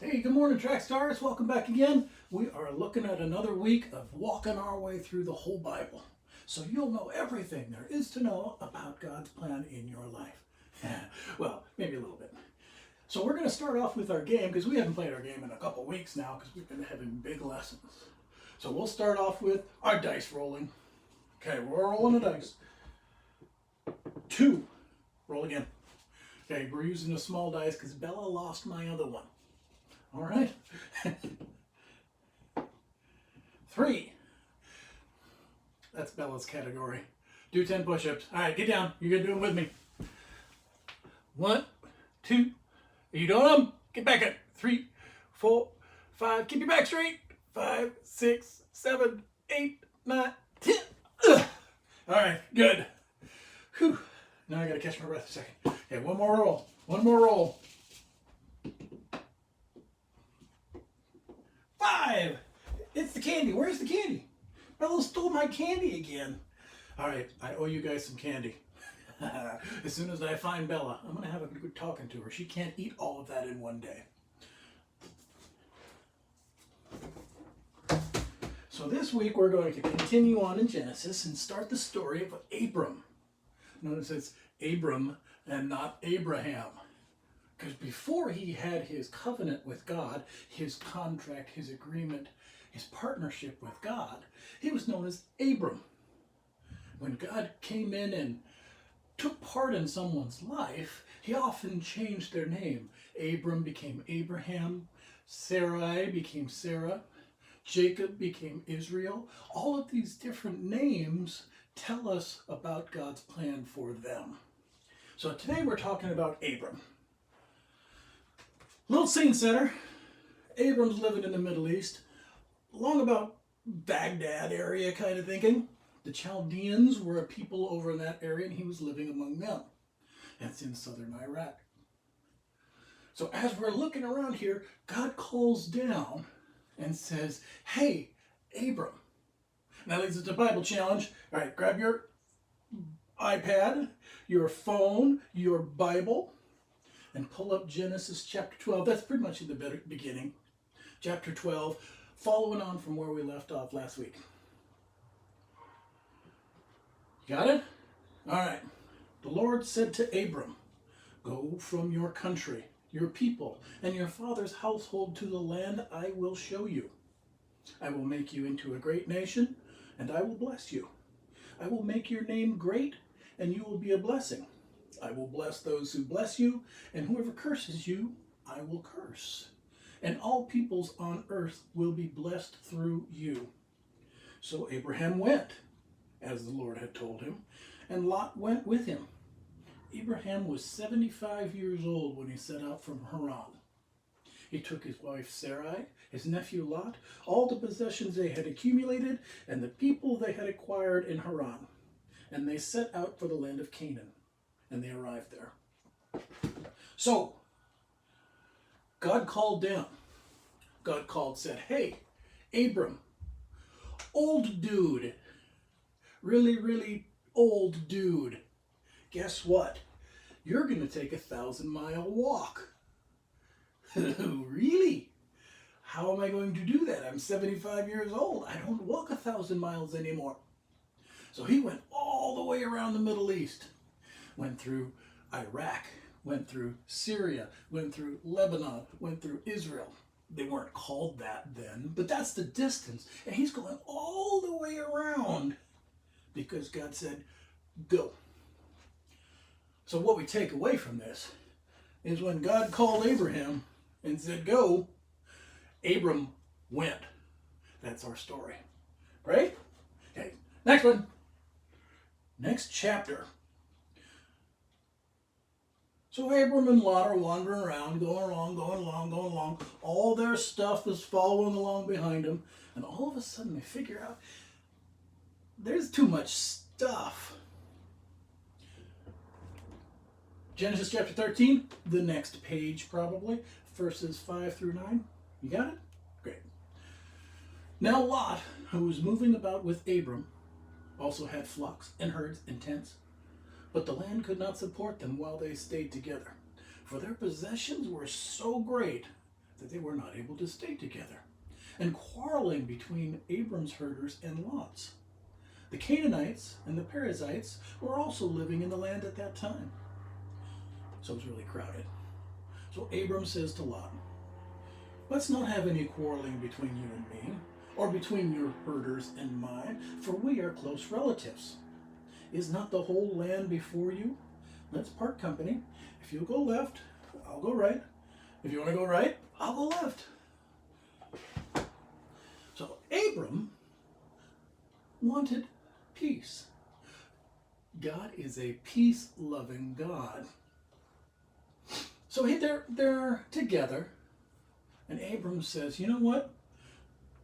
Hey, good morning, track stars. Welcome back again. We are looking at another week of walking our way through the whole Bible. So you'll know everything there is to know about God's plan in your life. Well, maybe a little bit. So we're going to start off with our game because we haven't played our game in a couple weeks now because we've been having big lessons. So we'll start off with our dice rolling. Okay, we're rolling the dice. 2. Roll again. Okay, we're using a small dice because Bella lost my other one. All right. 3. That's Bella's category. Do 10 push-ups. All right, get down. You're going to do them with me. 1, 2. Are you doing them? Get back up. 3, 4, 5. Keep your back straight. 5, 6, 7, 8, 9, 10. Ugh. All right, good. Whew. Now I got to catch my breath a second. Okay, one more roll. One more roll. 5. It's the candy. Where's the candy? Bella stole my candy again. All right, I owe you guys some candy. As soon as I find Bella, I'm going to have a good talking to her. She can't eat all of that in one day. So this week we're going to continue on in Genesis and start the story of Abram. Notice it's Abram and not Abraham. Because before he had his covenant with God, his contract, his agreement, his partnership with God, he was known as Abram. When God came in and took part in someone's life, he often changed their name. Abram became Abraham, Sarai became Sarah, Jacob became Israel. All of these different names tell us about God's plan for them. So today we're talking about Abram. Little scene setter. Abram's living in the Middle East, along about Baghdad area kind of thinking. The Chaldeans were a people over in that area, and he was living among them. That's in southern Iraq. So as we're looking around here, God calls down and says, hey, Abram. Now this is a Bible challenge. All right, grab your iPad, your phone, your Bible, and pull up Genesis chapter 12. That's pretty much in the beginning. Chapter 12, following on from where we left off last week. Got it? All right. The Lord said to Abram, go from your country, your people, and your father's household to the land I will show you. I will make you into a great nation, and I will bless you. I will make your name great, and you will be a blessing. I will bless those who bless you, and whoever curses you, I will curse. And all peoples on earth will be blessed through you. So Abraham went, as the Lord had told him, and Lot went with him. Abraham was 75 years old when he set out from Haran. He took his wife Sarai, his nephew Lot, all the possessions they had accumulated, and the people they had acquired in Haran. And they set out for the land of Canaan. And they arrived there. So, God called down. God called, said, hey, Abram, old dude, really, really old dude, guess what? You're going to take a 1,000-mile walk. Really? How am I going to do that? I'm 75 years old. I don't walk 1,000 miles anymore. So he went all the way around the Middle East. Went through Iraq, went through Syria, went through Lebanon, went through Israel. They weren't called that then, but that's the distance. And he's going all the way around because God said, go. So what we take away from this is when God called Abraham and said, go, Abram went. That's our story. Right? Okay, next one. Next chapter. So Abram and Lot are wandering around, going along. All their stuff is following along behind them. And all of a sudden they figure out there's too much stuff. Genesis chapter 13, the next page probably, verses 5 through 9. You got it? Great. Now Lot, who was moving about with Abram, also had flocks and herds and tents. But the land could not support them while they stayed together, for their possessions were so great that they were not able to stay together, and quarreling between Abram's herders and Lot's. The Canaanites and the Perizzites were also living in the land at that time. So it was really crowded. So Abram says to Lot, let's not have any quarreling between you and me, or between your herders and mine, for we are close relatives. Is not the whole land before you? Let's part company. If you go left, I'll go right. If you want to go right, I'll go left. So Abram wanted peace. God is a peace-loving God. So they're together, and Abram says, you know what?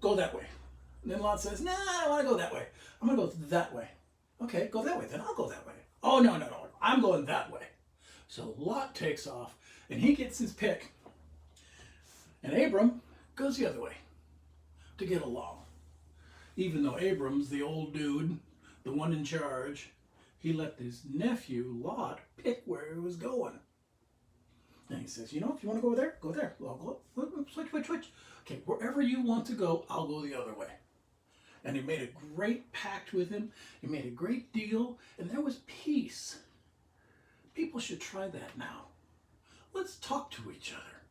Go that way. And then Lot says, nah, I don't want to go that way. I'm going to go that way. Okay, go that way. Then I'll go that way. Oh, no. I'm going that way. So Lot takes off, and he gets his pick. And Abram goes the other way to get along. Even though Abram's the old dude, the one in charge, he let his nephew, Lot, pick where he was going. And he says, you know, if you want to go there, go there. Well, go, switch. Okay, wherever you want to go, I'll go the other way. And he made a great pact with him. He made a great deal, and there was peace. People should try that now. Let's talk to each other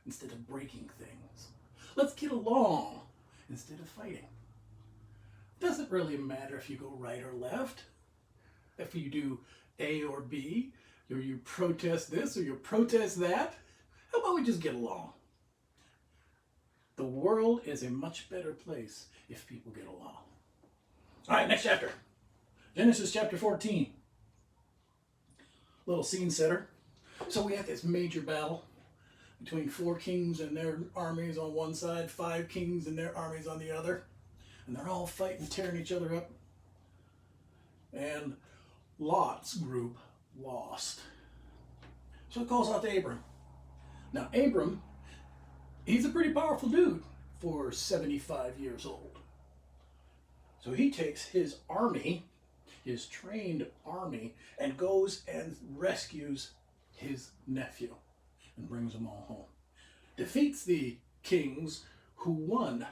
instead of breaking things. Let's get along instead of fighting. It doesn't really matter if you go right or left, if you do A or B, or you protest this or you protest that. How about we just get along? The world is a much better place if people get along. All right, next chapter. Genesis chapter 14. Little scene setter. So we have this major battle between 4 kings and their armies on one side, 5 kings and their armies on the other. And they're all fighting, tearing each other up. And Lot's group lost. So it calls out to Abram. Now Abram, he's a pretty powerful dude for 75 years old. So he takes his army, his trained army, and goes and rescues his nephew and brings them all home. Defeats the kings who won.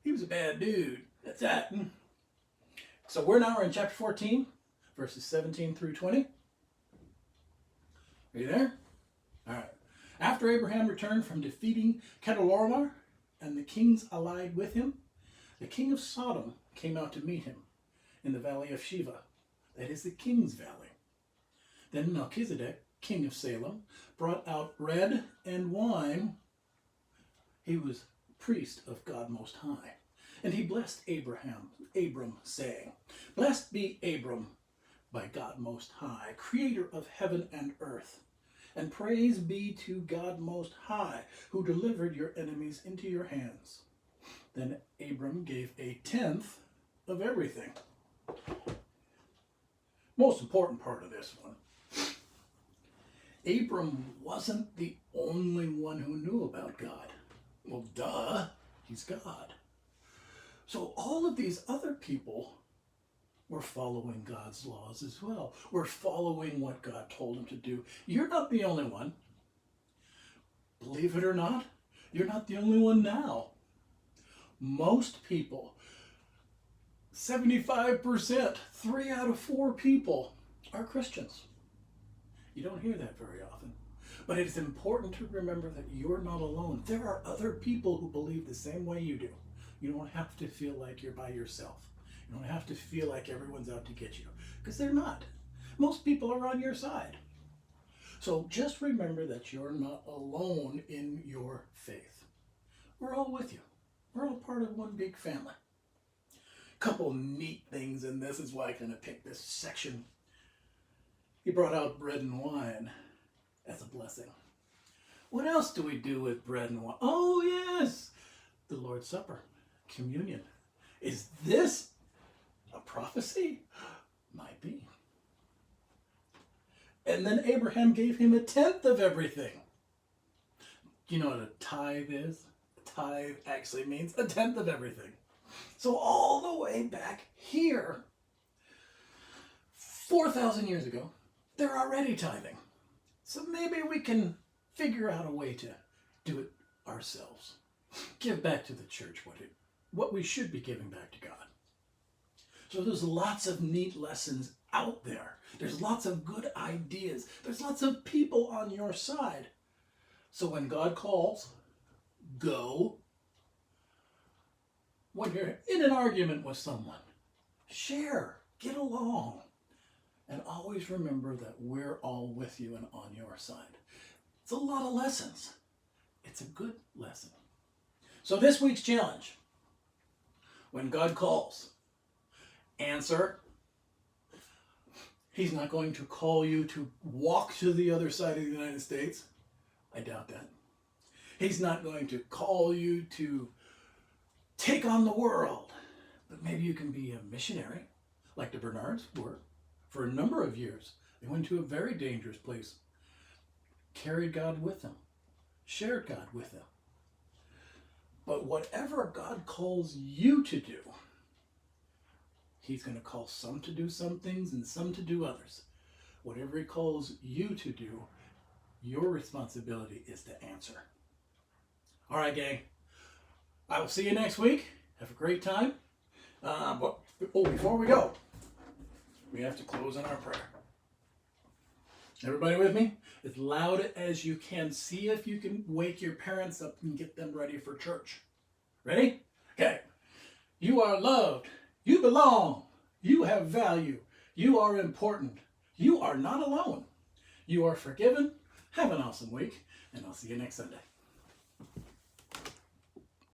He was a bad dude. That's that. So we're now in chapter 14, verses 17 through 20. Are you there? All right. After Abraham returned from defeating Chedorlaomer and the kings allied with him, the king of Sodom came out to meet him in the valley of Shiva, that is the king's valley. Then Melchizedek, king of Salem, brought out bread and wine. He was priest of God Most High. And he blessed Abram, saying, Blessed be Abram by God Most High, creator of heaven and earth. And praise be to God Most High, who delivered your enemies into your hands. Then Abram gave 1/10 of everything. Most important part of this one. Abram wasn't the only one who knew about God. Well, duh, he's God. So all of these other people were following God's laws as well. We're following what God told them to do. You're not the only one. Believe it or not, you're not the only one now. Most people, 75%, 3 out of 4 people are Christians. You don't hear that very often. But it's important to remember that you're not alone. There are other people who believe the same way you do. You don't have to feel like you're by yourself. You don't have to feel like everyone's out to get you, because they're not. Most people are on your side. So just remember that you're not alone in your faith. We're all with you. We're all part of one big family. Couple neat things in this is why I kind of picked this section. He brought out bread and wine as a blessing. What else do we do with bread and wine? Oh yes, the Lord's Supper, communion. Is this a prophecy? Might be. And then Abraham gave him 1/10 of everything. Do you know what a tithe is? A tithe actually means 1/10 of everything. So all the way back here, 4,000 years ago, they're already tithing. So maybe we can figure out a way to do it ourselves. Give back to the church what we should be giving back to God. So there's lots of neat lessons out there. There's lots of good ideas. There's lots of people on your side. So when God calls, go. When you're in an argument with someone, share, get along. And always remember that we're all with you and on your side. It's a lot of lessons. It's a good lesson. So this week's challenge, when God calls, answer. He's not going to call you to walk to the other side of the United States. I doubt that. He's not going to call you to take on the world. But maybe you can be a missionary, like the Bernards were for a number of years. They went to a very dangerous place, carried God with them, shared God with them. But whatever God calls you to do, He's going to call some to do some things and some to do others. Whatever He calls you to do, your responsibility is to answer. All right, gang. I will see you next week. Have a great time. Before we go, we have to close in our prayer. Everybody with me? As loud as you can. See if you can wake your parents up and get them ready for church. Ready? Okay. You are loved. You belong. You have value. You are important. You are not alone. You are forgiven. Have an awesome week, and I'll see you next Sunday.